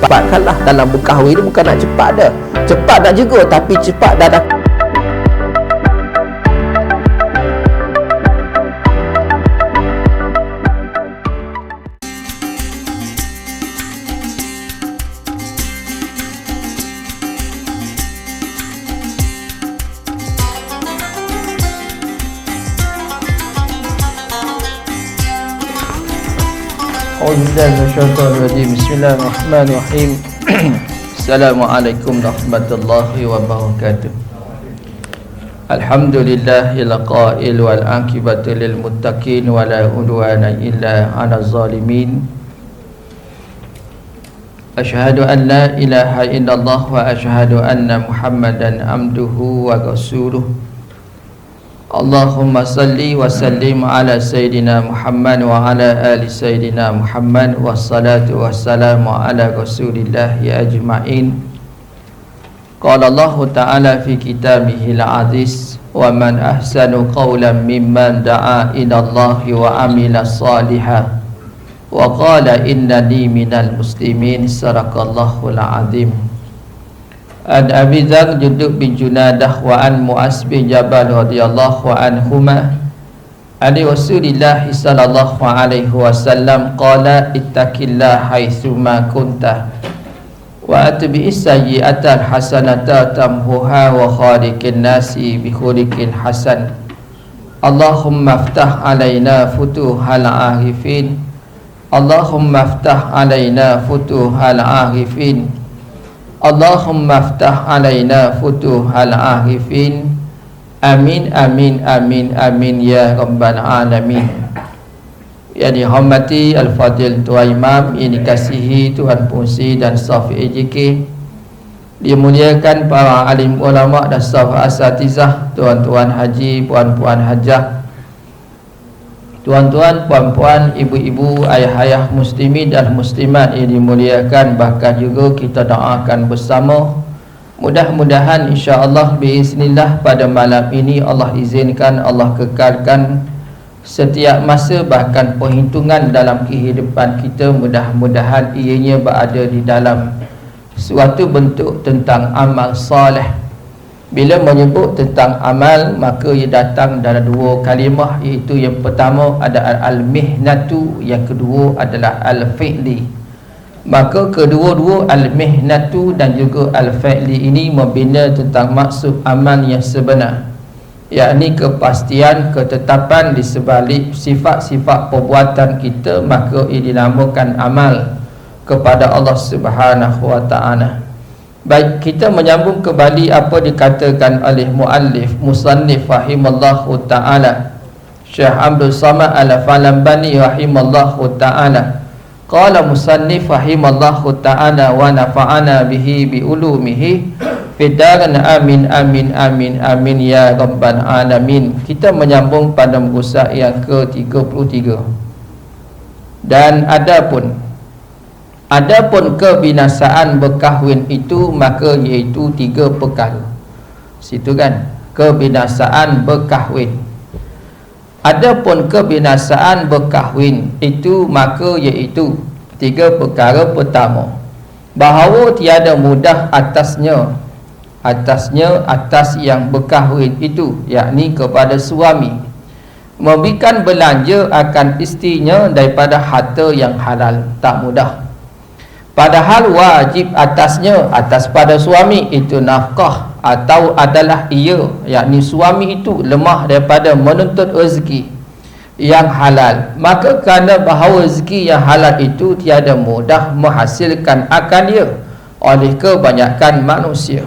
cepatkanlah dalam berkahwin ni. Bukan nak cepat dah, cepat nak juga, tapi cepat dah dapat. Bismillahirrahmanirrahim. Assalamualaikum warahmatullahi wabarakatuh. Alhamdulillahil qail wal aqibatu lil muttaqin wa la udwana illa 'alal zalimin. Asyhadu an la ilaha illallah wa asyhadu anna Muhammadan abduhu wa rasuluh. Allahumma salli wa sallim ala Sayyidina Muhammad wa ala ali Sayyidina Muhammad, wassalatu wassalamu ala rasulillahi ajma'in. Qala Allah ta'ala fi kitabihil aziz, wa man ahsanu qawlan mimman da'a ila Allahi wa amila salihan wa qala innani minal muslimin. Sadaqallahul azim. An Abi Dzar Jundub bin Junadah wa an Mu'az bin Jabal radhiyallahu anhuma an Rasulillah sallallahu alaihi wasallam qala ittaqillah haitsuma kunta wa atbi'is sayyi'atal hasanata tamhuha wa khaliqin nasi bi khuliqin hasan. Allahumma iftah alaina futuhal arifin. Allahumma iftah alaina futuhal arifin. Allahumma iftah alaina futuhal arifin. Amin amin amin amin ya rabbal alamin. Yang dihormati Al-Fadil Tuan Imam, yang dikasihi Tuan Pengurusi dan staf AJK, dimuliakan para alim ulama dan staf asatizah, tuan-tuan haji, puan-puan hajah, tuan-tuan, puan-puan, ibu-ibu, ayah-ayah muslimin dan muslimat yang dimuliakan. Bahkan juga kita doakan bersama, mudah-mudahan insya-Allah biiznillah pada malam ini Allah izinkan, Allah kekalkan setiap masa, bahkan perhitungan dalam kehidupan kita, mudah-mudahan ianya berada di dalam suatu bentuk tentang amal soleh. Bila menyebut tentang amal, maka ia datang dalam dua kalimah, iaitu yang pertama adalah al-mihnatu, yang kedua adalah al-fi'li. Maka kedua-dua al-mihnatu dan juga al-fi'li ini membina tentang maksud amal yang sebenar, yakni kepastian, ketetapan di sebalik sifat-sifat perbuatan kita, maka ia dinamakan amal kepada Allah Subhanahu wa ta'ala. Baik, kita menyambung kembali apa dikatakan oleh muallif musannif rahimallahu ta'ala, Syekh Abdul Samad Al-Falambani rahimallahu ta'ala. Qala musannif rahimallahu ta'ala wa nafa'ana bihi bi ulumihi fidaran. Amin amin amin amin ya rabbal alamin. Kita menyambung pada muka yang ke-33. Dan Adapun kebinasaan berkahwin itu, maka iaitu tiga perkara. Situ kan, kebinasaan berkahwin. Adapun kebinasaan berkahwin itu, maka iaitu tiga perkara. Pertama, bahawa tiada mudah atasnya atas yang berkahwin itu, yakni kepada suami, memberikan belanja akan isterinya daripada harta yang halal. Tak mudah. Padahal wajib atasnya, atas pada suami itu nafkah, atau adalah ia, yakni suami itu lemah daripada menuntut rezeki yang halal. Maka kerana bahawa rezeki yang halal itu tiada mudah menghasilkan akan ia oleh kebanyakan manusia,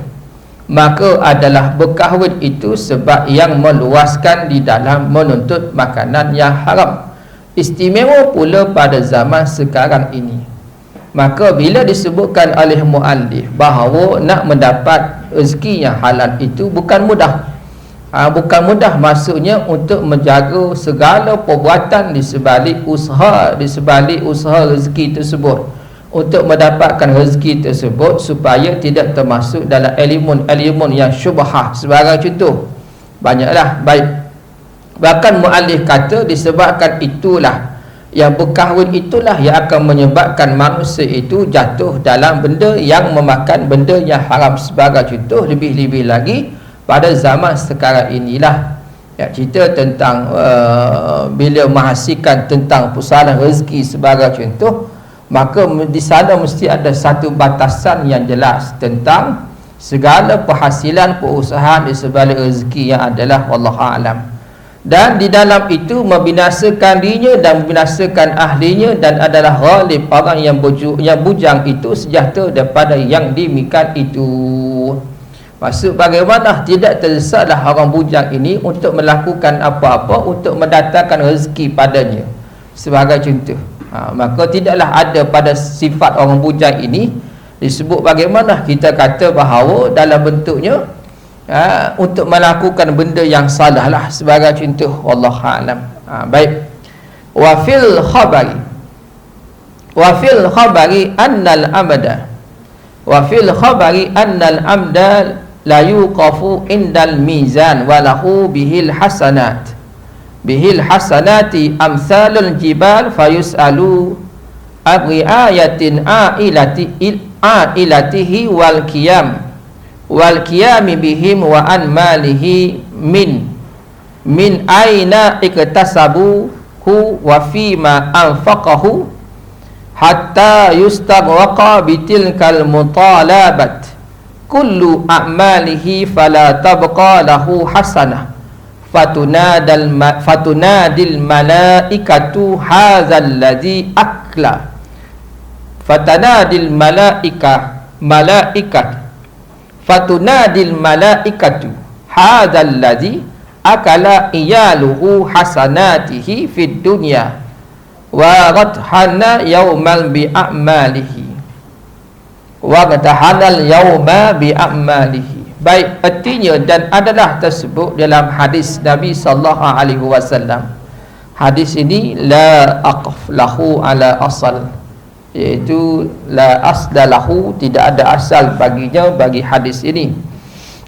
maka adalah berkahwin itu sebab yang meluaskan di dalam menuntut makanan yang haram. Istimewa pula pada zaman sekarang ini. Maka bila disebutkan oleh muallif bahawa nak mendapat rezeki yang halal itu bukan mudah. Bukan mudah maksudnya untuk menjaga segala perbuatan di sebalik usaha rezeki tersebut, untuk mendapatkan rezeki tersebut supaya tidak termasuk dalam elemen yang syubhah. Sebagai contoh, banyaklah. Baik, bahkan muallif kata disebabkan itulah Yang berkahwin itulah yang akan menyebabkan manusia itu jatuh dalam benda yang memakan benda yang haram. Sebagai contoh, lebih-lebih lagi pada zaman sekarang inilah, ya, cerita tentang bila menghasilkan tentang pusaran rezeki sebagai contoh, maka di sana mesti ada satu batasan yang jelas tentang segala penghasilan perusahaan di sebalik rezeki yang adalah wallahu a'lam. Dan di dalam itu membinasakan dirinya dan membinasakan ahlinya, dan adalah ghalib orang yang bujang itu sejahtera daripada yang demikian itu. Maksud bagaimana tidak tersesatlah orang bujang ini untuk melakukan apa-apa untuk mendatangkan rezeki padanya sebagai contoh. Maka tidaklah ada pada sifat orang bujang ini disebut bagaimana kita kata bahawa dalam bentuknya untuk melakukan benda yang salah lah sebagai contoh, wallahu a'lam. Baik. Wa fil khabari annal amda la yuqafu indal mizan wa lahu bihil hasanati amsalul jibal fayus'alu abriayatin ailatihi wal qiyami bihim wa an malihi min aina iktasabuhu wa fima anfaqahu hatta yustaghraqa bitilkal mutalabat kullu a'malihi fala tabqa lahu hasanah fatunadil malaikatu hadzal ladzi akla fatunadil malaikatu hadzal ladzi akala iyaluhu hasanatihi fid dunya wa radhana yaumal bi a'malihi Baik, artinya dan adalah tersebut dalam hadis Nabi sallallahu alaihi wasallam. Hadis ini la aqaf lahu ala asal, iaitu la asdalahu, tidak ada asal baginya bagi hadis ini,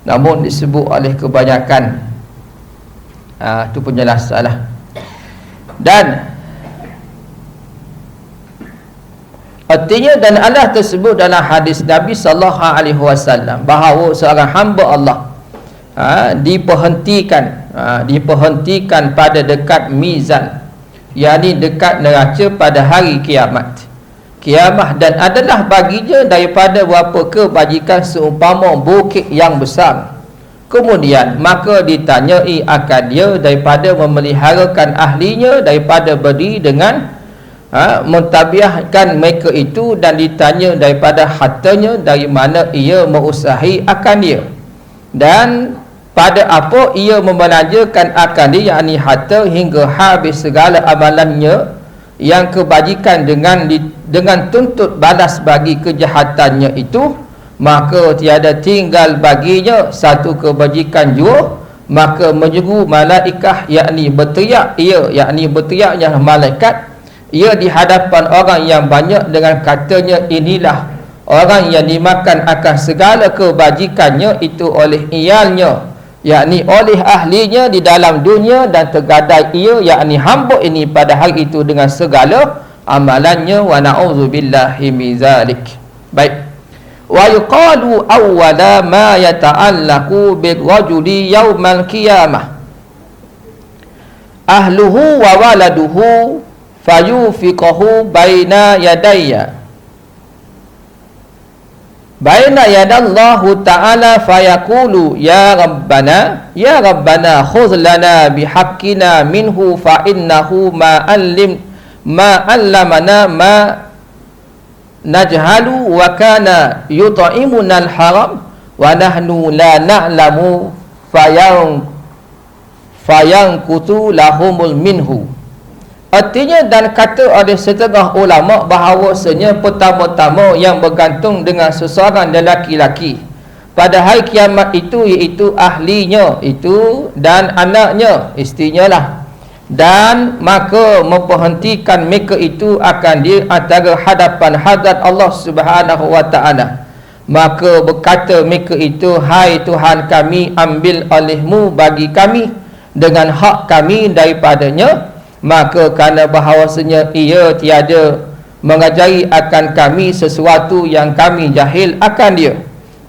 namun disebut oleh kebanyakan itu penjelasan lah. Dan artinya dan Allah tersebut dalam hadis Nabi sallallahu alaihi wasallam bahawa seorang hamba Allah diperhentikan pada dekat mizan, yakni dekat neraca pada hari kiamat, dan adalah baginya daripada berapa kebajikan seumpama bukit yang besar. Kemudian maka ditanyai akan dia daripada memeliharakan ahlinya, daripada berdiri dengan mentabiahkan mereka itu, dan ditanya daripada hartanya dari mana ia mengusahi akan dia, dan pada apa ia membelanjakan akan dia, yakni harta, hingga habis segala amalannya yang kebajikan dengan tuntut balas bagi kejahatannya itu, maka tiada tinggal baginya satu kebajikan jua. Maka menyeru malaikah, yakni berteriaknya malaikat ia di hadapan orang yang banyak dengan katanya, inilah orang yang dimakan akan segala kebajikannya itu oleh iyalnya, yakni oleh ahlinya di dalam dunia, dan tergadai ia, yakni hamba ini pada hari itu dengan segala amalannya. Wa na'udzubillahi min zalik. Baik. Wa yuqalu awwala ma yata'allaqu bil rajuli yaumal qiyamah ahluhu wa waladuhu fayufiqahu baina yadallahu ta'ala fayaqulu ya rabbana khudh lana bihaqqina minhu fa innahu ma allamana ma najhalu wa kana yut'imuna al-haram wa nahnu la na'lamu fayanqutu lahumul minhu. Artinya, dan kata oleh setengah ulama bahawasanya pertama-tama yang bergantung dengan seseorang lelaki-laki pada hari kiamat itu, iaitu ahlinya itu dan anaknya, isterinya lah, dan maka memperhentikan mereka itu akan di antara hadapan hadrat Allah Subhanahu wa ta'ala. Maka berkata mereka itu, hai Tuhan kami, ambil olehmu bagi kami dengan hak kami daripadanya, maka kerana bahawasanya ia tiada mengajari akan kami sesuatu yang kami jahil akan dia,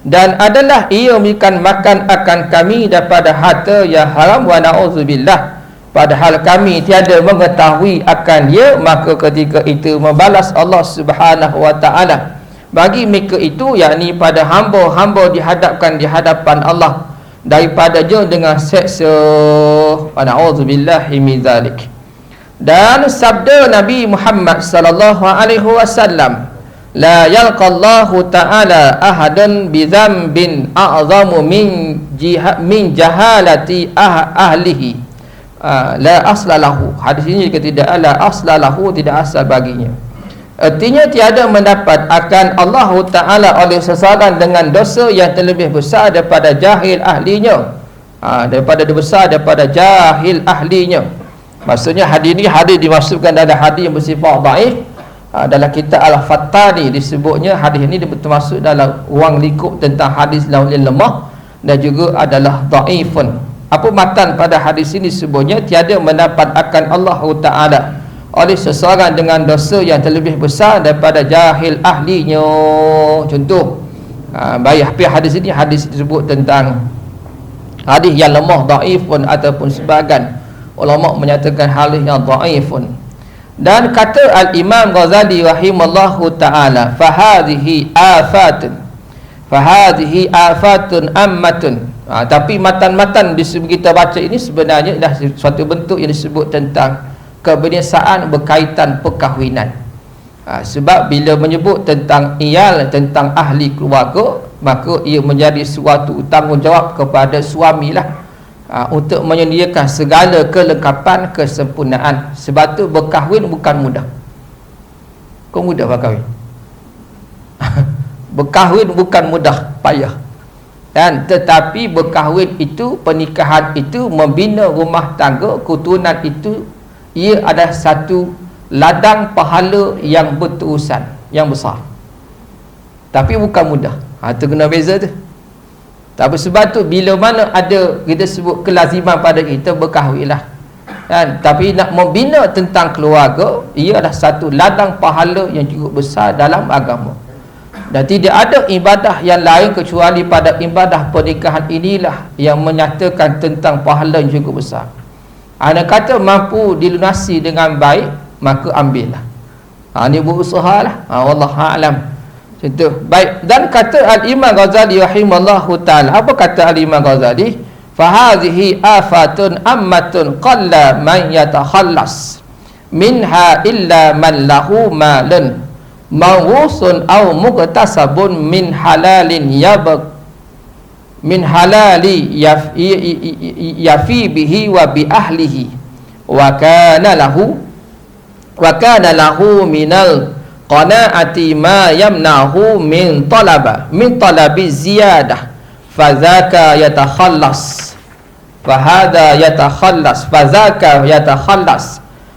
dan adalah ia memberikan makan akan kami daripada harta yang haram, wa na'udzubillah, padahal kami tiada mengetahui akan dia. Maka ketika itu membalas Allah Subhanahu wa taala bagi mereka itu, yakni pada hamba-hamba dihadapkan di hadapan Allah daripada je dengan seksa, wa na'udzubillahi min zalik. Dan sabda Nabi Muhammad sallallahu alaihi wasallam, la yalqallahu ta'ala ahadan bi dzambin a'zamu min jahalati ahlihi la aslalahu. Hadis ini tidak la aslalahu, tidak asal baginya. Artinya tiada mendapat akan Allah Ta'ala oleh seseorang dengan dosa yang terlebih besar daripada jahil ahlinya, daripada besar daripada jahil ahlinya. Maksudnya hadis ini hadis dimasukkan dalam hadis yang bersifat dhaif. Dalam kitab Al-Fattani disebutnya hadis ini termasuk dalam ruang lingkup tentang hadis yang lemah dan juga adalah dhaifun. Apa matan pada hadis ini sebutnya tiada mendapat akan Allah Ta'ala oleh seseorang dengan dosa yang terlebih besar daripada jahil ahlinya. Contoh, baik hadis ini hadis disebut tentang hadis yang lemah, dhaifun ataupun sebahagian ulama menyatakan hadis yang dhaifun. Dan kata Al-Imam Ghazali rahimallahu ta'ala, fahadhihi afatun ammatun. Tapi matan-matan disebut kita baca ini sebenarnya adalah suatu bentuk yang disebut tentang kebiasaan berkaitan perkahwinan. Sebab bila menyebut tentang iyal, tentang ahli keluarga, maka ia menjadi suatu tanggungjawab kepada suamilah untuk menyediakan segala kelengkapan, kesempurnaan. Sebab tu berkahwin bukan mudah. Kau mudah berkahwin? Berkahwin bukan mudah, payah. Dan tetapi berkahwin itu, pernikahan itu, membina rumah tangga, keturunan itu, ia adalah satu ladang pahala yang berterusan, yang besar. Tapi bukan mudah. Itu kena beza tu. Tapi sebab tu bila mana ada kita sebut kelaziman pada kita, berkahwinlah. Dan tapi nak membina tentang keluarga, ia adalah satu ladang pahala yang cukup besar dalam agama. Dan tidak ada ibadah yang lain kecuali pada ibadah pernikahan inilah yang menyatakan tentang pahala yang cukup besar. Anda kata mampu dilunasi dengan baik, maka ambillah. Ini berusahalah. Wallahu a'lam. Contoh baik. Dan kata Al-Imam Ghazali rahimallahu ta'ala, apa kata Al-Imam Ghazali? Fahadhihi afatun ammatun qalla man yatakhallas minha illa man lahu malun mawusun aw muktasabun min halalin min halali yafi bihi wa bi ahlihi wa kana lahu minal qanaati ma yamnahu min talabi ziyadah fadzaka yatakhallas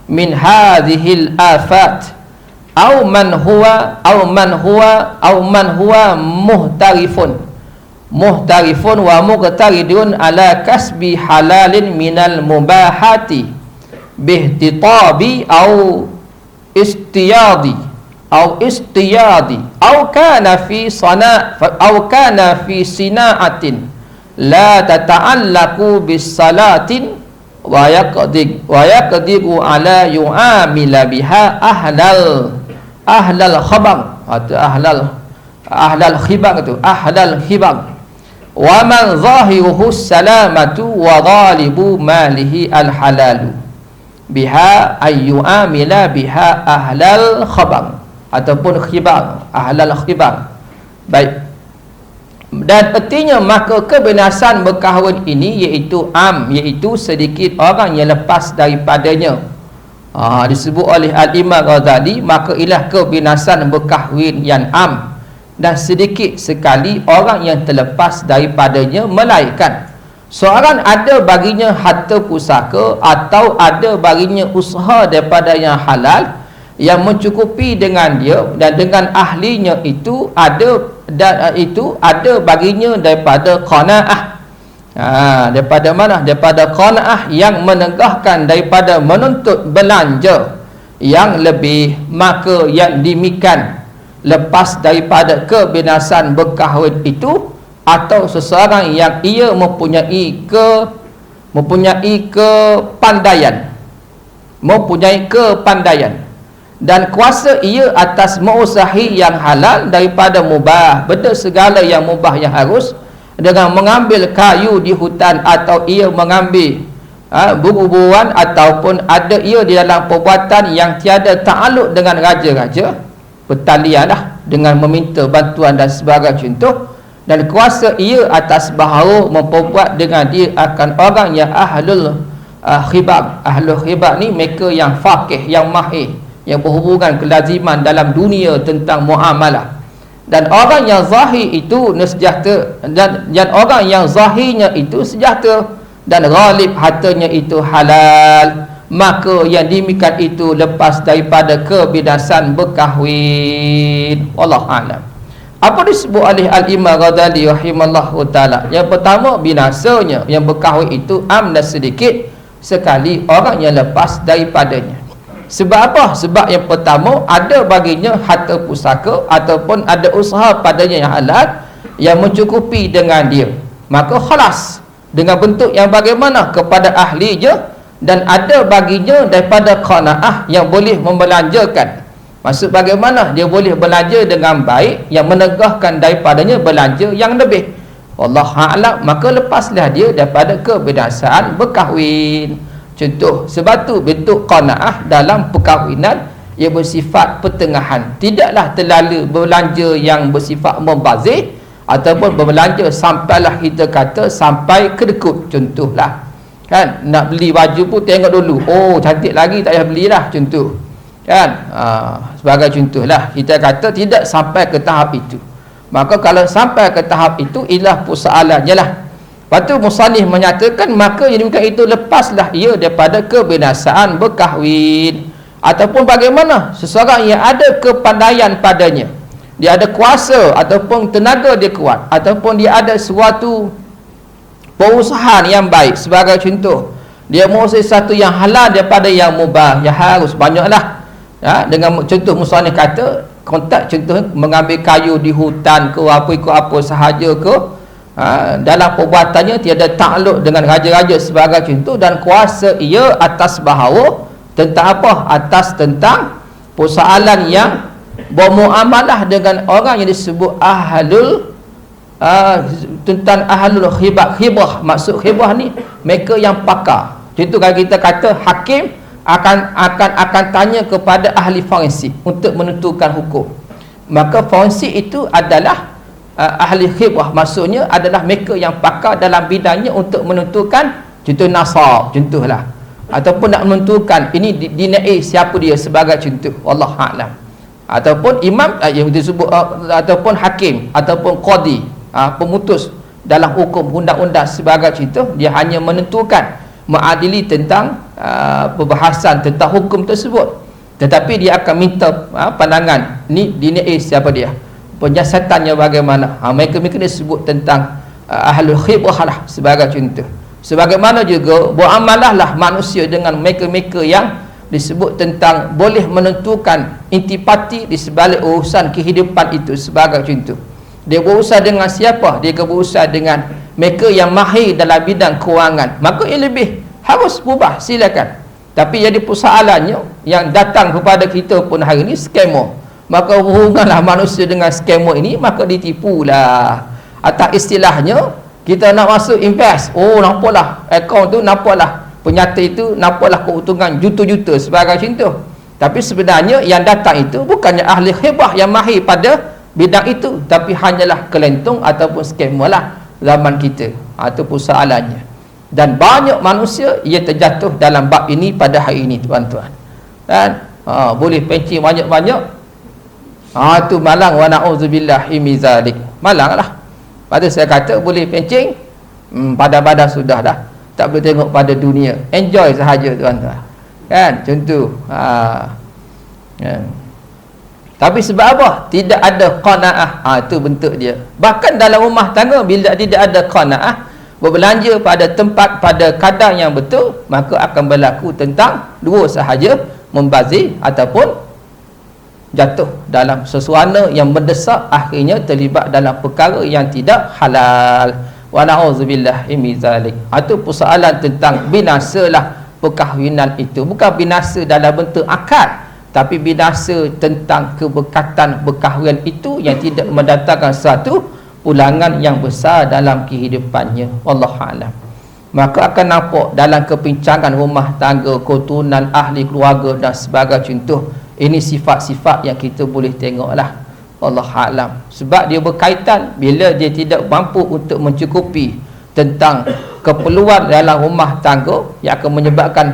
min hadhil afat au man huwa muhtarifun wa muqtaridun ala kasbi halalin minal mubahati bihtitabi au istiyadi au kana fi sinaatin la tata'allaqu bis salatin wa yaqdiru ala yu'amila biha ahlal khabang atau ahlal khibang wa man zahiruhu salamatu wa ghalibu malihi al halalu biha ayyu'amila biha ahlal khabang ataupun ahlal khibang. Baik. Dan artinya maka kebinasan berkahwin ini iaitu sedikit orang yang lepas daripadanya. Disebut oleh Al-Imam Ghazali, maka ialah kebinasan berkahwin yang dan sedikit sekali orang yang terlepas daripadanya, melainkan seorang ada baginya harta pusaka atau ada baginya usaha daripada yang halal yang mencukupi dengan dia, dan dengan ahlinya itu ada baginya daripada qanaah, Daripada mana? Daripada qanaah yang menegahkan daripada menuntut belanja yang lebih, maka yang demikian lepas daripada kebinasan berkahwin itu, atau seseorang yang ia mempunyai kepandaian dan kuasa ia atas mengusahi yang halal daripada mubah, benda segala yang mubah yang harus, dengan mengambil kayu di hutan, atau ia mengambil buruan, ataupun ada ia di dalam perbuatan yang tiada ta'aluk dengan raja-raja, bertalianlah dengan meminta bantuan dan sebagai contoh, dan kuasa ia atas bahawa memperbuat dengan dia akan orang yang ahlul khibab ni mereka yang faqih, yang mahir, yang berhubungan kelaziman dalam dunia tentang muamalah. Dan orang yang zahir itu sejahtera, dan orang yang zahirnya itu sejahtera, dan ghalib hartanya itu halal, maka yang demikian itu lepas daripada kebinasan berkahwin. Wallahu a'lam. Apa disebut oleh Al-Imam Ghazali rahimallahu ta'ala? Yang pertama, binasanya yang berkahwin itu amna sedikit sekali orang yang lepas daripadanya. Sebab apa? Sebab yang pertama, ada baginya harta pusaka ataupun ada usaha padanya yang halal yang mencukupi dengan dia, maka khalas dengan bentuk yang bagaimana kepada ahli je, dan ada baginya daripada qanaah yang boleh membelanjakan. Maksud bagaimana dia boleh belanja dengan baik, yang menegahkan daripadanya belanja yang lebih. Wallahu a'lam. Maka lepaslah dia daripada kebinasaan berkahwin. Contoh, sebab tu bentuk qanaah dalam perkahwinan ia bersifat pertengahan. Tidaklah terlalu belanja yang bersifat membazir, ataupun berbelanja sampailah kita kata sampai kedekut. Contohlah, kan, nak beli baju pun tengok dulu, oh cantik lagi, tak payah belilah, contoh, kan. Sebagai contohlah, kita kata tidak sampai ke tahap itu. Maka kalau sampai ke tahap itu, ialah persoalannya lah. Lepas tu musannif menyatakan, maka yang demikian itu lepaslah ia daripada kebinasaan berkahwin. Ataupun bagaimana seseorang yang ada kepandaian padanya, dia ada kuasa ataupun tenaga dia kuat, ataupun dia ada suatu perusahaan yang baik. Sebagai contoh, dia menguasai satu yang halal daripada yang mubah, yang harus banyaklah. Dengan contoh musannif kata, kontak contoh mengambil kayu di hutan ke apa, ikut apa sahaja ke, dalam perbuatannya tiada takluk dengan raja-raja sebagai contoh, dan kuasa ia atas bahawa tentang apa? Atas tentang persoalan yang bermuamalah dengan orang yang disebut ahlul tentang ahlul khibah. Maksud khibah ni mereka yang pakar. Contoh kalau kita kata hakim akan tanya kepada ahli forensik untuk menentukan hukum, maka forensik itu adalah ahli khibah, maksudnya adalah mereka yang pakar dalam bidangnya untuk menentukan, contoh nasab, contohlah, ataupun nak menentukan ini dinaik siapa dia sebagai contoh. Wallahu a'lam. Ataupun imam yang disebut ataupun hakim ataupun qadi, pemutus dalam hukum undang-undang sebagai contoh, dia hanya menentukan, mengadili tentang perbahasan tentang hukum tersebut, tetapi dia akan minta pandangan ni dinaik siapa dia, penyiasatannya bagaimana. Mereka disebut tentang ahlul khibah lah sebagai contoh. Sebagaimana juga beramalah lah manusia dengan mereka yang disebut tentang boleh menentukan intipati di sebalik urusan kehidupan itu sebagai contoh. Dia berusaha dengan siapa? Dia berusaha dengan mereka yang mahir dalam bidang kewangan, maka ia lebih harus mubah, silakan. Tapi jadi persoalannya yang datang kepada kita pun hari ini scammer. Maka hubunganlah manusia dengan scammer ini, maka ditipulah. Atau istilahnya, kita nak masuk invest, oh nampaklah akaun tu, nampaklah penyata itu, nampaklah keuntungan juta-juta sebagai contoh. Tapi sebenarnya yang datang itu bukannya ahli khibah yang mahir pada bidang itu, tapi hanyalah kelentung ataupun scammer lah zaman kita. Itu persoalannya. Dan banyak manusia ia terjatuh dalam bab ini pada hari ini, tuan-tuan. Dan boleh pencing banyak-banyak, tu malang, wa na'udzubillahi min zalik. Malanglah. Pada saya kata boleh pencing, pada sudah dah. Tak boleh tengok pada dunia. Enjoy sahaja, tuan-tuan. Kan? Contoh. Tapi sebab apa? Tidak ada qanaah. Itu bentuk dia. Bahkan dalam rumah tangga, bila tidak ada qanaah, berbelanja pada tempat pada kadar yang betul, maka akan berlaku tentang dua sahaja, membazir ataupun jatuh dalam sesuatu yang mendesak, akhirnya terlibat dalam perkara yang tidak halal. Wa na'udzubillahi min zalik. Itu persoalan tentang binasalah perkahwinan itu, bukan binasa dalam bentuk akad, tapi binasa tentang keberkatan berkahwin itu yang tidak mendatangkan satu ulangan yang besar dalam kehidupannya. Wallahu a'lam. Maka akan nampak dalam kepincangan rumah tangga, keturunan, ahli keluarga dan sebagainya contoh, ini sifat-sifat yang kita boleh tengoklah. Wallahu a'lam. Sebab dia berkaitan bila dia tidak mampu untuk mencukupi tentang keperluan dalam rumah tangga yang akan menyebabkan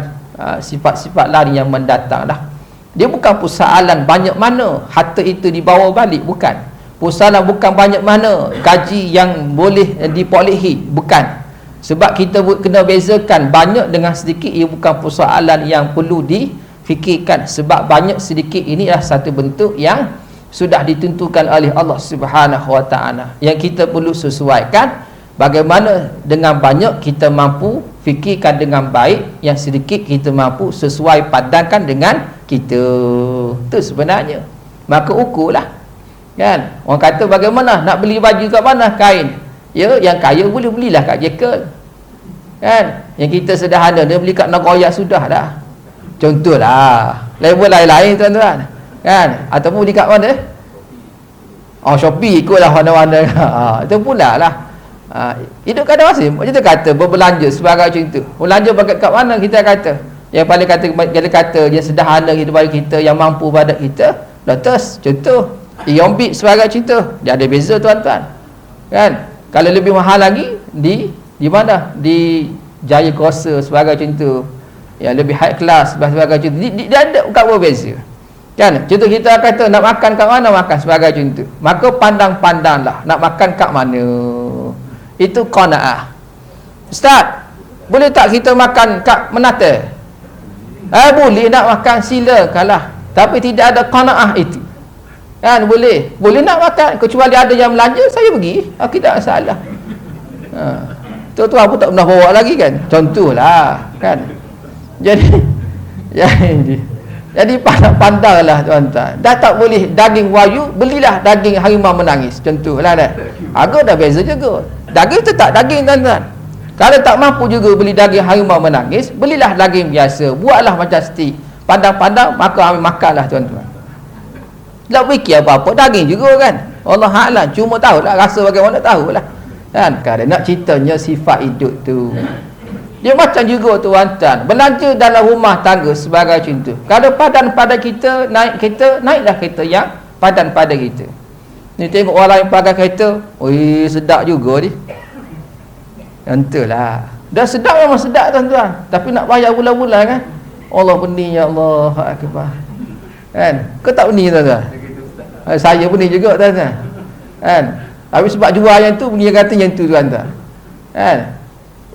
sifat-sifat lain yang mendatang dah. Dia bukan persoalan banyak mana harta itu dibawa balik, bukan. Persoalan bukan banyak mana gaji yang boleh diperolehi, bukan. Sebab kita kena bezakan banyak dengan sedikit. Ia bukan persoalan yang perlu difikirkan, sebab banyak sedikit ini adalah satu bentuk yang sudah ditentukan oleh Allah Subhanahu Wa Taala, yang kita perlu sesuaikan. Bagaimana dengan banyak kita mampu fikirkan dengan baik, yang sedikit kita mampu sesuai padankan dengan kita. Itu sebenarnya. Maka ukurlah, kan? Orang kata bagaimana nak beli baju kat mana, kain. Ya, yang kaya boleh belilah kat Jekyll, kan? Yang kita sederhana dia beli kat Nagoya sudah dah. Contohlah. Level lain-lain tuan-tuan, kan? Ataupun beli kat mana? Oh, Shopee ikutlah warna-warna. Itu pula lah. Hidup kadang masing macam tu kata berbelanja sebagai macam tu. Belanja pakai kat mana kita kata? Yang paling kata yang sederhana kita bagi kita, yang mampu pada kita. Lotus contoh, Yombit sebagai macam tu. Dia ada beza tuan-tuan, kan? Kalau lebih mahal lagi di mana? Di Jaya Kuasa sebagai macam tu. Yang lebih high class sebagai macam tu. Dia ada bukan berbeza. Kan? Contoh kita kata nak makan kat mana, makan sebagai macam tu. Maka pandang-pandanglah nak makan kat mana. Itu qanaah. Ustaz, boleh tak kita makan kat Menata? Boleh nak makan, silakanlah. Tapi tidak ada qanaah itu. Kan, boleh. Boleh nak makan, kecuali ada yang belanja, saya pergi. Tidak salah. Tuan-tuan pun tak pernah bawa lagi kan. Contohlah, kan. Jadi pandang-pandanglah tuan-tuan. Dah tak boleh daging wayu, belilah daging harimau menangis. Contohlah dah. Harga dah beza juga. Daging tetap daging tuan-tuan. Kalau tak mampu juga beli daging harimau menangis, belilah daging biasa. Buatlah macam stik. Pandang-pandang, maka ambil makanlah tuan-tuan. Tak fikir apa-apa, daging juga kan. Allah A'lam. Cuma tahulah, rasa bagaimana tahulah. Kan? Kerana nak ceritanya sifat hidup tu. Dia macam juga tuan-tuan. Belanja dalam rumah tangga sebagai contoh. Kalau padan pada kita, naik kereta, naiklah kereta yang padan pada kita. Ni tengok orang lain pakai kereta, oi sedap juga ni. Entahlah. Dah sedap memang sedap tuan-tuan. Tapi nak bayar bulan-bulan kan. Allah pening, ya Allah akbar. Kan? Kau tak pening tuan-tuan? Saya pening juga tuan-tuan. Kan? Tapi sebab jual yang tu, dia kata yang tu tuan-tuan. Kan?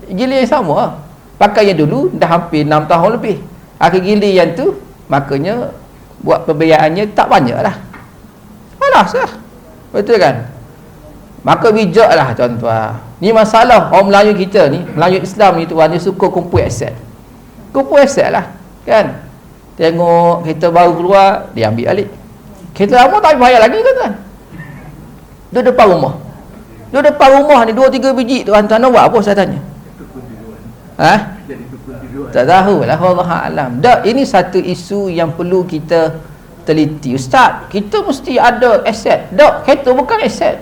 Gila yang sama. Pakai yang dulu dah hampir 6 tahun lebih. Akhir gila yang tu, makanya buat pembayarannya tak banyak lah. Malas lah. Betul kan? Maka bijaklah tuan-tuan. Ni masalah orang Melayu kita ni, Melayu Islam ni tuan, dia suka kumpul aset. Kumpul aset lah, kan? Tengok kereta baru keluar, dia ambil balik. Kereta lama tak bayar lagi tuan-tuan. Dia depan rumah. Dia depan rumah ni 2-3 biji tuan-tuan, nak buat apa saya tanya? Tak tahulah, Allah A'lam. Dak, ini satu isu yang perlu kita teliti. Ustaz, kita mesti ada aset. Dak, kereta bukan aset.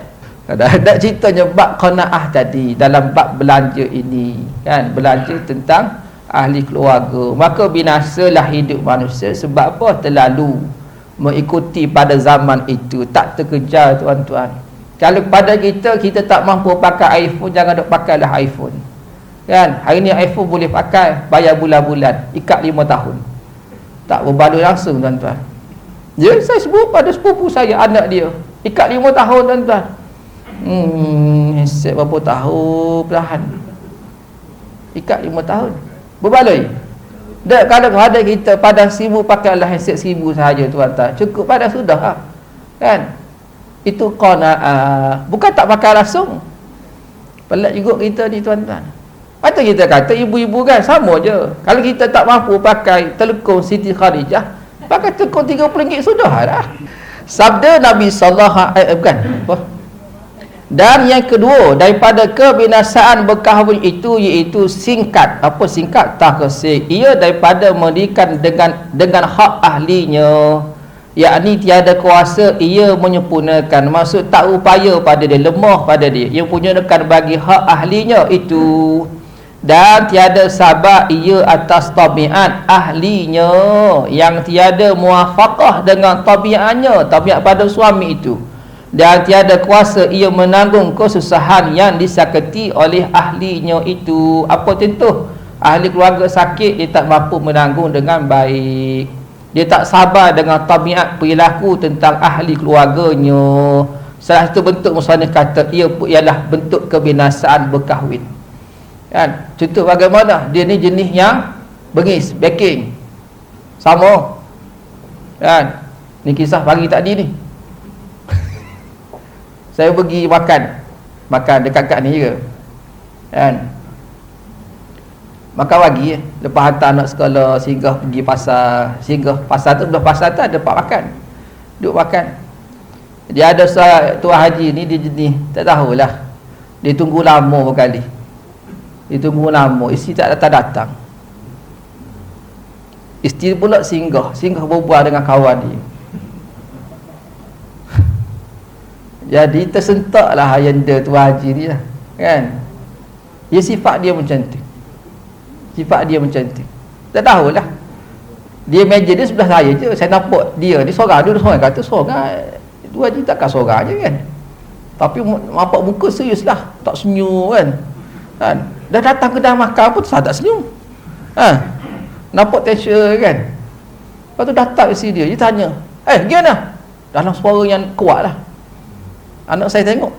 Ada ceritanya bab qanaah tadi dalam bab belanja ini, kan? Belanja tentang ahli keluarga. Maka binasalah hidup manusia. Sebab apa? Terlalu mengikuti pada zaman itu, tak terkejar tuan-tuan. Kalau pada kita tak mampu pakai iPhone, jangan duk pakailah iPhone. Kan? Hari ni iPhone boleh pakai, bayar bulan-bulan, ikat 5 tahun. Tak berbaloi langsung tuan-tuan. Ya, saya sebut pada sepupu saya, anak dia, ikat 5 tahun tuan-tuan. Set berapa tahun perlahan. Ikat 5 tahun. Berbaloi. Dak, kalau ada kita pada 1000 pakailah handset 1000 sahaja tuan-tuan. Cukup pada sudah lah. Kan? Itu qanaah. Bukan tak pakai langsung. Pelik juga kita ni tuan-tuan. Patut kita kata ibu-ibu kan sama je. Kalau kita tak mampu pakai telekong Siti Khadijah, pakai telekong RM30 sudah dah. Sabda Nabi sallallahu alaihi bukan apa? Dan yang kedua daripada kebinasaan berkahwin itu iaitu singkat. Apa singkat? Takhsir. Ia daripada mendirikan dengan hak ahlinya. Yakni tiada kuasa ia menyempurnakan. Maksud tak upaya pada dia, lemah pada dia. Ia menyempurnakan bagi hak ahlinya itu. Dan tiada sabar ia atas tabiat ahlinya yang tiada muafaqah dengan tabiatnya, tabiat pada suami itu. Dan tiada kuasa ia menanggung kesusahan yang disakiti oleh ahlinya itu. Apa contoh? Ahli keluarga sakit, dia tak mampu menanggung dengan baik, dia tak sabar dengan tabiat perilaku tentang ahli keluarganya. Salah satu bentuk musannif kata ia ialah bentuk kebinasaan berkahwin. Kan? Contoh bagaimana? Dia ni jenis yang bengis, backing. Sama. Kan? Ni kisah pagi tadi ni. Saya pergi makan dekat ni juga. Kan? Makan pagi, lepas hantar anak sekolah, singgah pergi pasar. Singgah pasar tu, belah pasar tu ada tempat makan. Duduk makan. Dia ada tuan haji ni, dia jenis tak tahulah. Dia tunggu lama berkali. Dia tunggu lama, isteri tak datang-datang. Isteri pula singgah berbual dengan kawan dia. Jadi tersentaklah ayanda tu haji ni lah, kan? Ya, sifat dia macam tu. Tak tahulah. Dia meja dia sebelah saya je. Saya nampak dia ni seorang. Dia seorang kata seorang. Tu haji takkan seorang je kan. Tapi nampak muka serius lah, tak senyum kan. Dah datang kedai makan pun tak senyum. Nampak tension kan. Lepas tu datang isi dia tanya, gimana? Dalam suara yang kuat lah. Anak saya tengok,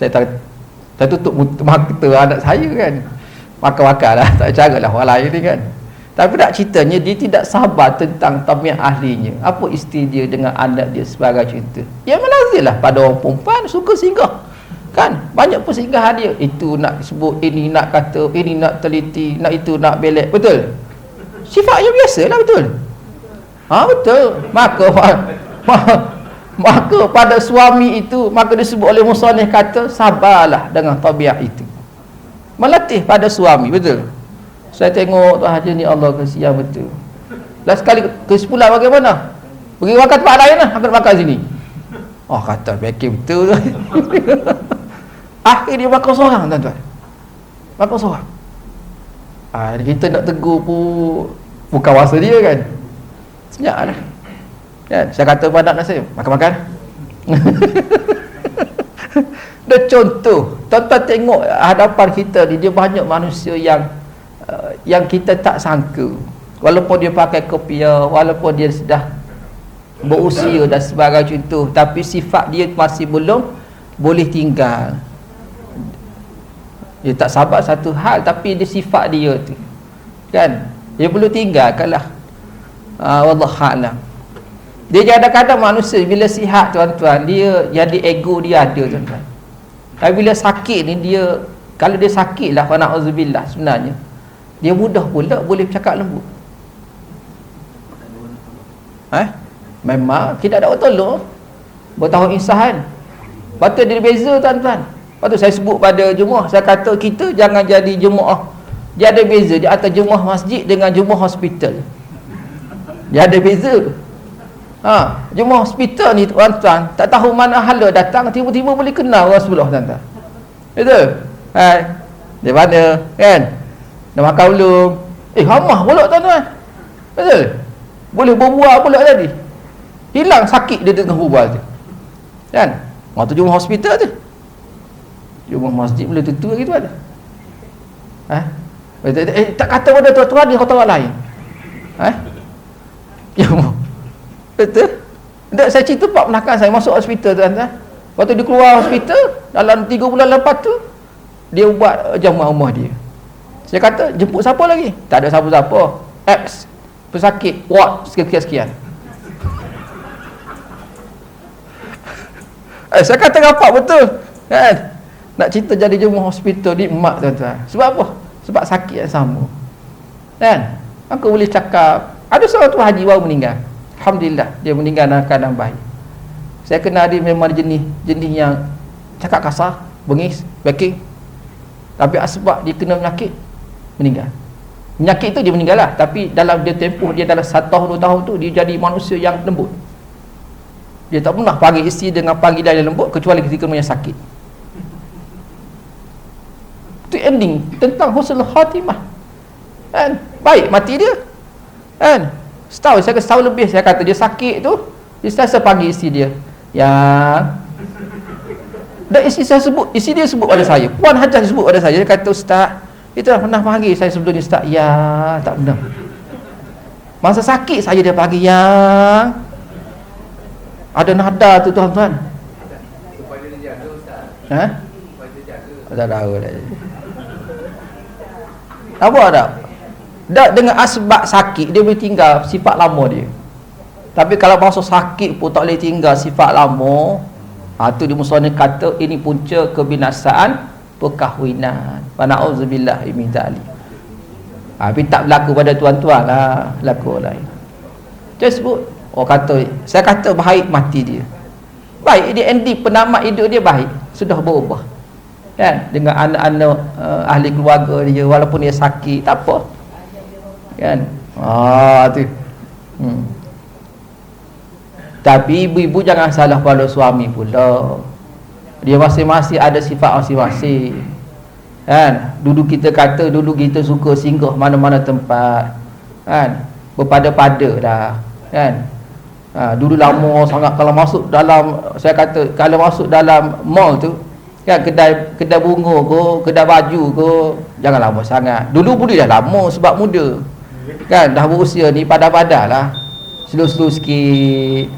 saya tutup mata anak saya kan. Makan-makan lah, tak cara lah orang lain ni kan. Tapi tak ceritanya dia tidak sabar tentang tabiat ahlinya. Apa isteri dia dengan anak dia sebagai cerita. Ya menazil lah pada orang perempuan suka singgah kan. Banyak persinggahan dia. Itu nak sebut, ini nak kata, ini nak teliti, nak itu nak belek. Betul? Sifatnya biasa lah, betul? Betul. Maka pada suami itu, maka disebut oleh musannif kata sabarlah dengan tabiat itu. Melatih pada suami, betul? Saya tengok tuan haji ni, Allah kesian betul. Last sekali kesimpulan bagaimana? Pergi makan tempat lain lah, aku nak makan sini. Kata backing betul. Akhir dia makan seorang, tuan-tuan. Makan seorang. Kita nak tegur pun bukan masa dia kan. Senyap lah kan? Saya kata pada anak saya, makan-makan. Dia contoh. Tuan-tuan tengok hadapan kita ni, dia banyak manusia yang kita tak sangka. Walaupun dia pakai kopiah, walaupun dia sudah berusia dan sebagai contoh, tapi sifat dia masih belum boleh tinggal. Dia tak sabar satu hal, tapi dia sifat dia tu kan, dia perlu tinggalkanlah. Wallahu a'lam. Dia kadang-kadang manusia bila sihat tuan-tuan, dia jadi ego dia ada tuan-tuan. Tapi bila sakit ni, dia kalau dia sakit lah, fa na'udzubillah, sebenarnya dia mudah pula boleh bercakap lembut. Memang tidak ada orang tolong. Bertahun insahan. Lepas tu dia beza tuan-tuan. Lepas tu saya sebut pada jemaah, saya kata kita jangan jadi jemaah. Dia ada beza di antara jemaah masjid dengan jemaah hospital. Dia ada beza. Jemaah hospital ni tuan-tuan, tak tahu mana hala datang, tiba-tiba boleh kenal orang sebelah tuan-tuan. Betul? Dia mana kan? Dah makan belum? Hamah pula tuan-tuan. Betul? Boleh berbual pula tadi. Hilang sakit dia tengah berbual tu. Kan? Waktu jemaah hospital tu. Jemaah masjid boleh tutup lagi tuan. Tak kata pada tuan-tuan, dia kata orang lain. Betul? Tak, saya cerita pak penakan saya masuk hospital tuan-tuan. Waktu dia keluar hospital, dalam 3 bulan lepas tu, dia buat jamuan rumah dia. Saya kata, jemput siapa lagi? Tak ada siapa-siapa. X, pesakit, ward, sekian-sekian. Saya kata rapat betul kan? Nak cerita jadi jemaah hospital ni mak tuan-tuan. Sebab apa? Sebab sakit yang sama. Kan? Aku boleh cakap, ada seorang tu haji baru meninggal. Alhamdulillah, dia meninggal dalam keadaan baik. Saya kenal dia memang jenis yang cakap kasar, bengis, backing. Tapi sebab dia kena penyakit, meninggal. Penyakit tu dia meninggal lah. Tapi dalam dia tempoh dia dalam 1 tahun 2 tahun tu, dia jadi manusia yang lembut. Dia tak pernah panggil isteri dengan panggilan yang lembut kecuali ketika punya sakit. Itu ending tentang husnul khatimah. Kan? Baik mati dia. Kan? Setahun lebih saya kata dia sakit tu, dia sentiasa panggil isteri dia. Yang dan isteri dia sebut pada saya, Puan Hajah sebut pada saya, dia kata, Ustaz, itu dah pernah panggil saya sebelum ni Ustaz. Ya, tak pernah. Masa sakit saya dia panggil yang ada nada tu tuan-tuan. Supaya dia jaga Ustaz. Ha? Supaya dia jaga. Tak tahu dah. Apa tak? Tak dengan asbab sakit dia boleh tinggal sifat lama dia. Tapi kalau masa sakit pun tak boleh tinggal sifat lama, tu dia musannif kata ini punca kebinasaan perkahwinan. Wa na'udzubillah min dzalik. Tapi tak berlaku pada tuan-tuan lah, berlaku lain. Dia sebut, saya kata baik mati dia. Baik dia ending penamat hidup dia baik, sudah berubah. Kan? Dengan anak-anak ahli keluarga dia walaupun dia sakit, tak apa. Kan? Tu. Tapi ibu-ibu jangan salah pada suami pula. Dia masing-masing ada sifat masing-masing. Kan? Dulu kita kata, dulu kita suka singgah mana-mana tempat. Kan? Berpada-pada dah. Kan? Dulu lama sangat kalau masuk dalam, saya kata kalau masuk dalam mall tu, kan, kedai bunga ke, kedai baju ke, jangan lama sangat. Dulu boleh dah lama sebab muda. Kan, dah berusia ni padah-padah lah. Slow-slow sikit,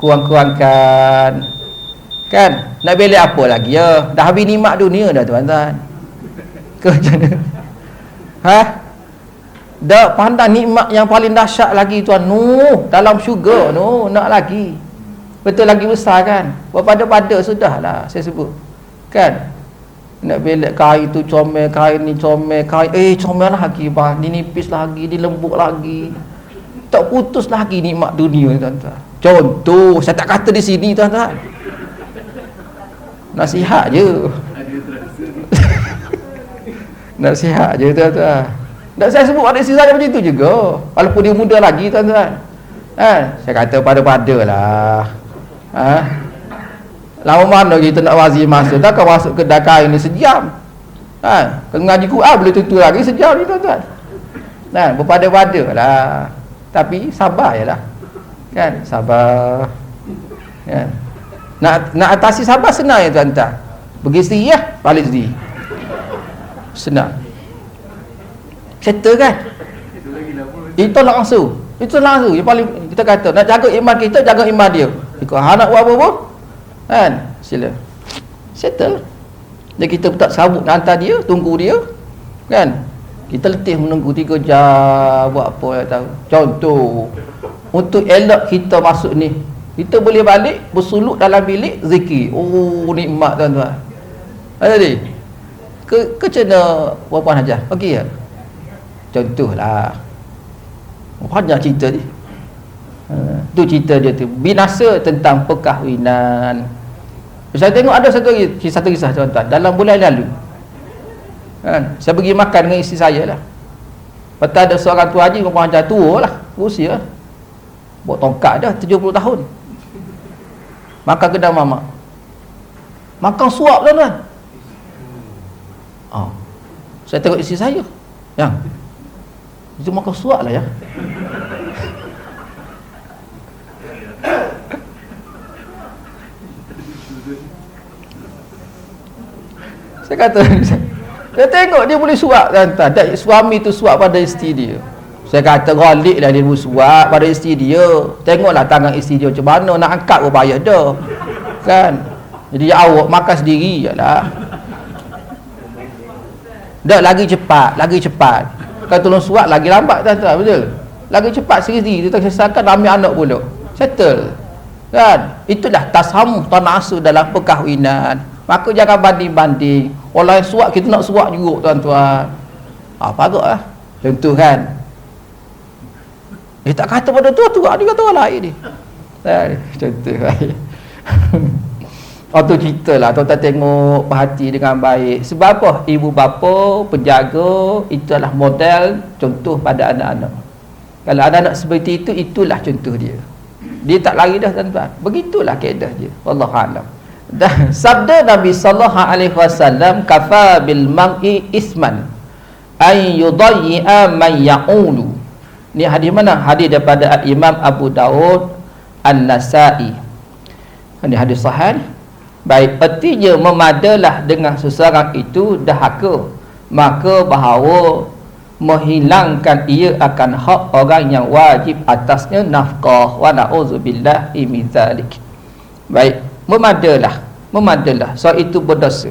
kurang-kurangkan. Kan, nak belek apa lagi ya? Dah habis nikmat dunia dah tuan-tuan. Ke macam mana? Dah pandang nikmat yang paling dahsyat lagi tuan. Dalam syurga nak lagi. Betul lagi besar kan? Berpada-pada sudahlah saya sebut. Kan? Nak belek kain tu comel, kain ni comel, kain comel lagi bang, ni nipis lagi, ni lembut lagi. Tak putus lagi nikmat dunia ni tuan-tuan. Contoh, saya tak kata di sini tuan-tuan. Nasihat je. Nasihat je tuan-tuan. Tak saya sebut ada isteri saya macam tu juga. Walaupun dia muda lagi tuan-tuan. Saya kata pada-pada lah. Lama mana kita nak wazir masuk, takkan masuk kedai kain ni sejam. Kalau ngaji Quran boleh tutup lagi sejam ni tuan-tuan. Berpada-pada lah. Tapi sabar je lah. Kan, sabar. Kan. Nak atasi sabar senang ya tuan-tuan. Pergi sendiri ya, balik sendiri. Senang. Settle kan? Itu langsung. Yang paling kita kata nak jaga iman kita, jaga iman dia. Kalau nak buat apa-apa, kan, sila settle. Dan kita tak sabut nak hantar dia, tunggu dia. Kan? Kita letih menunggu 3 jam buat apa tak tahu. Contoh, untuk elak kita masuk ni, kita boleh balik bersuluk dalam bilik zikir. Nikmat tuan-tuan. Tadi ke macam Puan Hajah? Okey ya? Contohlah. Panjang cerita ni. Tu cerita dia tu. Binasa tentang perkahwinan. Saya tengok ada satu kisah tuan-tuan dalam bulan lalu. Kan? Saya pergi makan dengan isteri saya lah. Lepas ada seorang tu haji, Puan Hajah tua lah, usia. Bawa tongkat dah 70 tahun. Makan kedai mamak. Makan suap tuan-tuan. Saya tengok isteri saya. Yang itu makan suap lah ya. Saya kata, saya tengok dia boleh suap tuan-tuan. Dan suami tu suap pada isteri dia. Saya kata galik lah dia suap pada isteri dia. Tengoklah tangan isteri dia macam mana, nak angkat pun payah dah. Kan? Jadi awak makan sendiri je lah. Dah lagi cepat. Kalau tolong suap lagi lambat tuan-tuan, betul? Lagi cepat sendiri, kita kesakan ambil anak pula. Settle. Kan? Itulah tasamuh tanasuh dalam perkahwinan. Maka jangan banding-banding. Orang yang suap kita nak suap juga tuan-tuan. Patutlah. Contoh kan. Dia tak kata pada tu dia kata orang lain ni. Contoh. Tu ceritalah, tuan-tuan tengok, perhati dengan baik. Sebab apa? Ibu bapa, penjaga, itulah model contoh pada anak-anak. Kalau anak-anak seperti itu, itulah contoh dia. Dia tak lari dah tuan-tuan. Begitulah kaedah dia. Wallahualam. Dan sabda Nabi sallallahu alaihi wasallam, kafa bil mar'i isman ay yudayya man ya'ulu. Ni hadis mana? Hadis daripada Imam Abu Daud An-Nasa'i. Ini hadis sahih. Baik, artinya memadalah dengan seseorang itu dahaka, maka bahawa menghilangkan ia akan hak orang yang wajib atasnya nafkah. Wa na'udzubillahi min zalik. Baik, memadalah. So itu berdosa.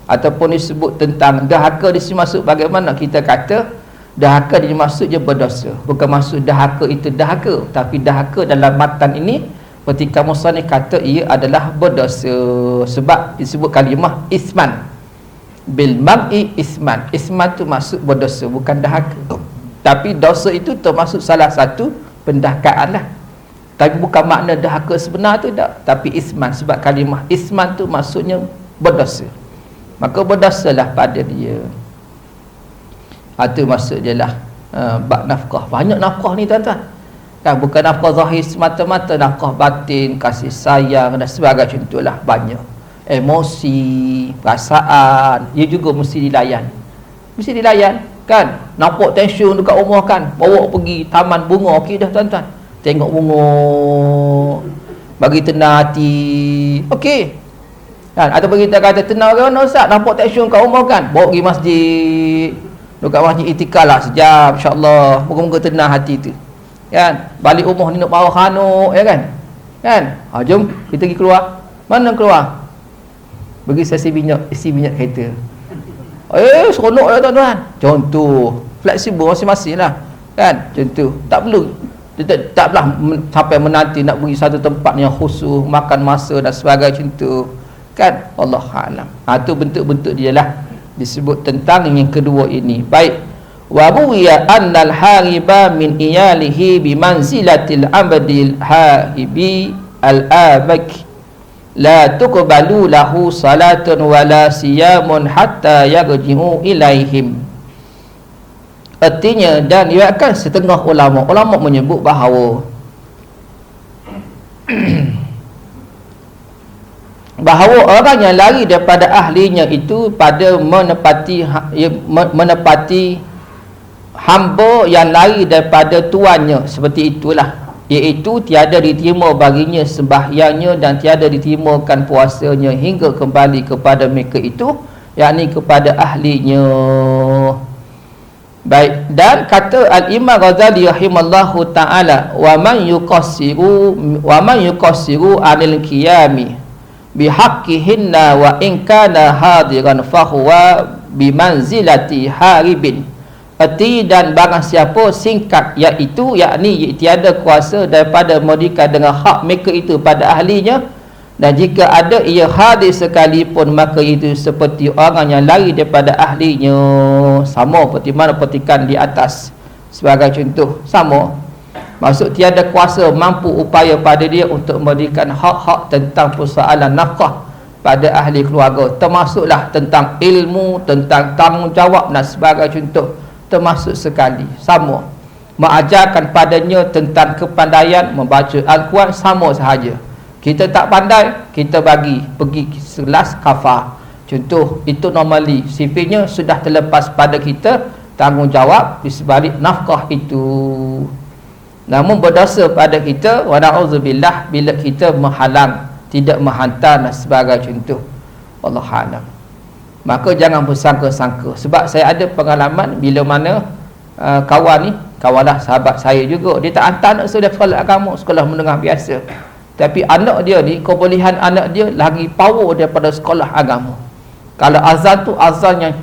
Ataupun disebut tentang dahaka di sini maksud bagaimana kita kata dahaka di maksud je berdosa. Bukan maksud dahaka itu dahaka, tapi dahaka dalam matan ini ketika musannif kata ia adalah berdosa sebab disebut kalimah isman. Bil mar'i isman. Isman tu maksud berdosa, bukan dahaka. Tapi dosa itu termasuk salah satu pendahakaan lah. Tapi bukan makna dahaka sebenar tu tak. Tapi isman, sebab kalimah isman tu maksudnya berdosa. Maka berdosalah pada dia. Itu maksud je lah. Bab nafkah. Banyak nafkah ni tuan-tuan. Kan bukan nafkah zahir semata-mata, nafkah batin, kasih sayang dan sebagainya, contohlah banyak. Emosi, perasaan, ia juga mesti dilayan. Mesti dilayan, kan? Nampak tension dekat rumah kan, bawa pergi taman bunga, okey dah tuan-tuan. Tengok bunga, bagi tenang hati, okey. Kan? Atau bagi kita kata tenang ke mana Ustaz, nampak tension kat rumah kan, bawa pergi masjid. Dekat masjid itikaf lah sejam, insya-Allah. Moga-moga tenang hati tu. Kan? Balik rumah ni nak bawa khanuk, ya kan? Kan? Jom kita pergi keluar. Mana keluar? Bagi isi minyak kereta. Seronok lah tuan-tuan. Contoh, fleksibel masing-masing lah. Kan? Contoh, tak perlu taklah sampai menanti nak pergi satu tempat yang khusus, makan masa dan sebagainya contoh. Kan? Wallahualam. Itu bentuk-bentuk dia lah. Disebut tentang yang kedua ini. Baik. Wa ruwiya annal hariba min iyalihi bi manzilatil abdil haribi al-abak la tuqbalu lahu salatun wala siyamun hatta yarji'u ilaihim. Artinya, dan ia akan setengah ulama menyebut bahawa orang yang lari daripada ahlinya itu pada menepati hamba yang lari daripada tuannya, seperti itulah, iaitu tiada diterima baginya sembahyangnya dan tiada diterimakan puasanya hingga kembali kepada mereka itu, yakni kepada ahlinya. Baik, dan kata Al-Imam Ghazali rahimallahu ta'ala, wa man yuqassiru anil qiyami bihaqqihinna wa in kana hadiran fahuwa bimanzilati haribin. Erti dan barang siapa singkat, iaitu yakni tiada kuasa daripada memberikan dengan hak mereka itu pada ahlinya, dan jika ada ia hadir sekalipun, maka itu seperti orang yang lari daripada ahlinya, sama seperti mana petikan di atas sebagai contoh. Sama, maksud tiada kuasa mampu upaya pada dia untuk memberikan hak-hak tentang persoalan nafkah pada ahli keluarga, termasuklah tentang ilmu, tentang tanggungjawab dan sebagai contoh, termasuk sekali. Sama, mengajarkan padanya tentang kepandaian membaca Al-Quran, sama sahaja. Kita tak pandai, kita pergi selas kafah, contoh. Itu normally sifatnya sudah terlepas pada kita tanggungjawab di sebalik nafkah itu. Namun berdosa pada kita, wa na'udzubillah, bila kita menghalang, tidak menghantar dan sebagai contoh. Wallahualam. Maka jangan bersangka-sangka. Sebab saya ada pengalaman bila mana kawanlah sahabat saya juga, dia tak hantar anak saya sekolah agama, sekolah menengah biasa, tapi anak dia ni, kebolehan anak dia lagi power daripada sekolah agama. Kalau azan tu azan yang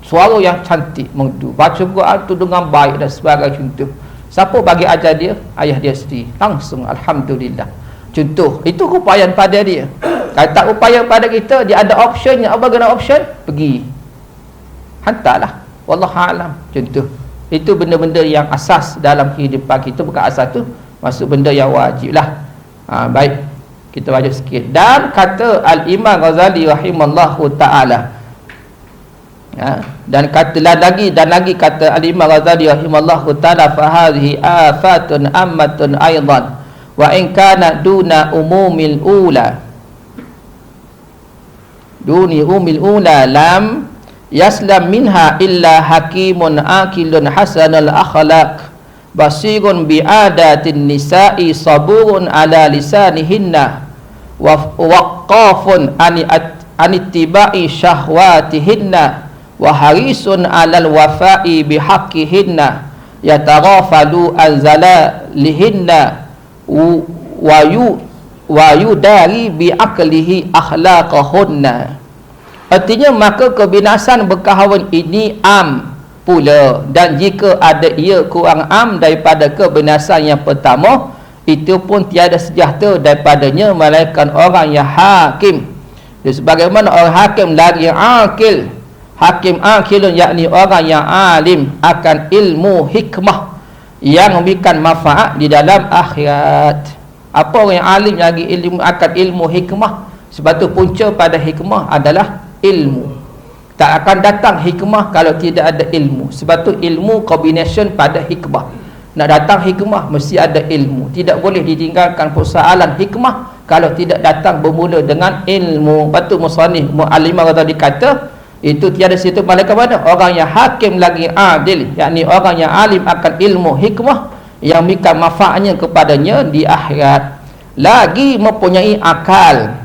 suara yang cantik, merdu, baca Quran tu dengan baik dan sebagai contoh. Siapa bagi ajar dia? Ayah dia sendiri. Langsung alhamdulillah. Contoh, itu upaya pada dia. Kalau tak upaya pada kita, dia ada optionnya. Apa guna option? Pergi. Hantarlah. Wallahu a'lam. Contoh. Itu benda-benda yang asas dalam kehidupan kita. Bukan asas tu, masuk benda yang wajib lah. Baik, kita baca sikit. Dan kata Al-Imam Ghazali rahimallahu ta'ala, dan lagi kata Al-Imam Ghazali rahimallahu ta'ala, fahadhihi afatun ammatun aidan wa in kana duna umumil ula lam yaslam minha illa hakimun akilun hasanul akhlaq basirun bi'adatin nisa'i saburun ala lisanihinna waqafun anittiba'i syahwatihinna wa harisun alal wafa'i bihaqqihinna yataghafalu anzalalihinna wa yudari bi'aqlihi akhlaqahunna. Artinya maka kebinasan berkahwin ini am pula, dan jika ada ia kurang am daripada kebinasan yang pertama, itu pun tiada sejahtera daripadanya melainkan orang yang hakim. Sebagaimana orang hakim lagi akil, hakim akilun, yakni orang yang alim akan ilmu hikmah yang memberikan manfaat di dalam akhirat. Apa orang yang alim lagi ilmu akan ilmu hikmah? Sebab tu punca pada hikmah adalah ilmu. Tak akan datang hikmah kalau tidak ada ilmu. Sebab tu ilmu combination pada hikmah. Nak datang hikmah mesti ada ilmu. Tidak boleh ditinggalkan persoalan hikmah kalau tidak datang bermula dengan ilmu. Lepas tu musannif Al-Imam Ghazali kata, itu tiada situ malaikat mana? Orang yang hakim lagi adil, yakni orang yang alim akan ilmu hikmah yang memberikan manfaatnya kepadanya di akhirat. Lagi mempunyai akal,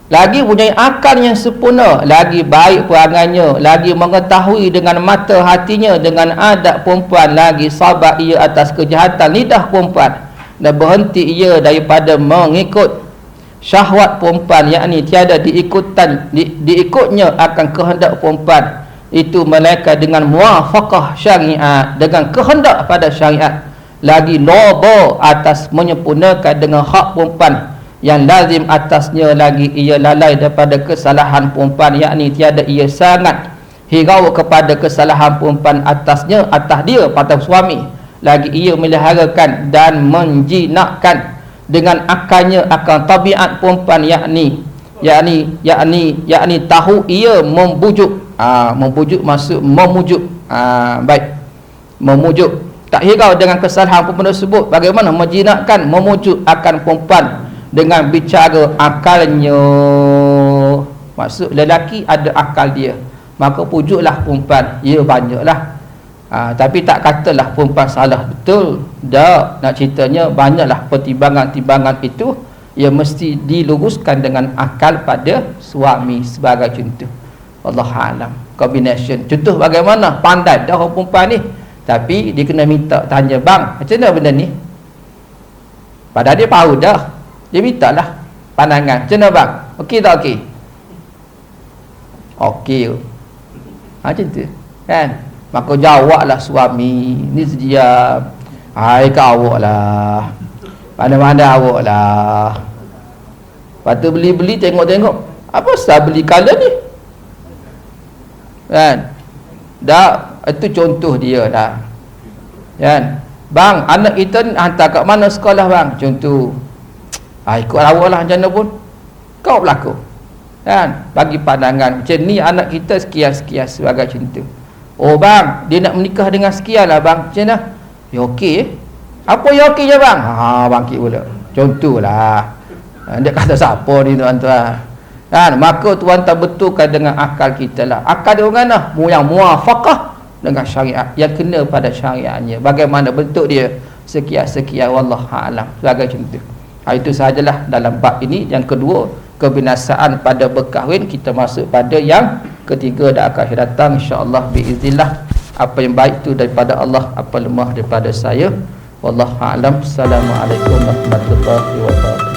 lagi mempunyai akal yang sempurna, lagi baik perangannya, lagi mengetahui dengan mata hatinya dengan adab perempuan, lagi sabar ia atas kejahatan lidah perempuan, dan berhenti ia daripada mengikut syahwat perempuan, yakni tiada diikutnya akan kehendak perempuan itu, melainkan dengan muwafaqah syariat, dengan kehendak pada syariat. Lagi loba atas menyempurnakan dengan hak perempuan yang lazim atasnya, lagi ia lalai daripada kesalahan perempuan, yakni tiada ia sangat hirau kepada kesalahan perempuan atasnya, atas dia pada suami. Lagi ia meliharakan dan menjinakkan dengan akalnya akan tabiat perempuan, yakni tahu ia membujuk. Membujuk maksud memujuk. Baik, memujuk, tak hirau dengan kesalahan perempuan tersebut. Bagaimana menjinakkan, memujuk akan perempuan dengan bicara akalnya. Maksud lelaki ada akal dia, maka pujuklah perempuan. Ya, banyaklah. Tapi tak katalah perempuan salah. Betul tak? Nak ceritanya banyaklah pertimbangan-timbangan itu yang mesti diluruskan dengan akal pada suami sebagai contoh. Wallahu a'lam. Combination. Contoh bagaimana pandai dah orang perempuan ni, tapi dia kena minta tanya, bang, macam mana benda ni? Padahal dia tahu dah. Dia minta lah pandangan. Macam mana bang? Okey tak okey? Okey. Macam tu kan? Maka jawablah suami ni sedia. Hai kau awak lah, mana-mana awak lah. Lepas tu beli-beli, tengok-tengok, apa sebab beli colour ni kan? Dah, itu contoh dia dah kan? Bang, anak kita ni hantar kat mana sekolah bang? Contoh. Ikut awak lah macam mana pun, kau berlaku kan? Bagi pandangan macam ni anak kita sekian-sekian sebagai contoh. Oh bang, dia nak menikah dengan sekian lah bang, macam mana? Ya okey. Apa ya okey je bang? Bangkit pula. Contohlah. Dia kata siapa ni tuan-tuan kan? Maka tuan-tuan betulkan dengan akal kita lah. Akal dia orang mana? Yang muwafaqah dengan syariat, yang kena pada syariatnya. Bagaimana bentuk dia? Sekian-sekian. Wallahu a'lam. Sebagai contoh. Itu sahajalah dalam bab ini. Yang kedua, kebinasaan pada berkahwin. Kita masuk pada yang ketiga dan akan datang insya-Allah biiznillah. Apa yang baik itu daripada Allah, apa lemah daripada saya. Wallahu a'lam. Assalamualaikum warahmatullahi wabarakatuh.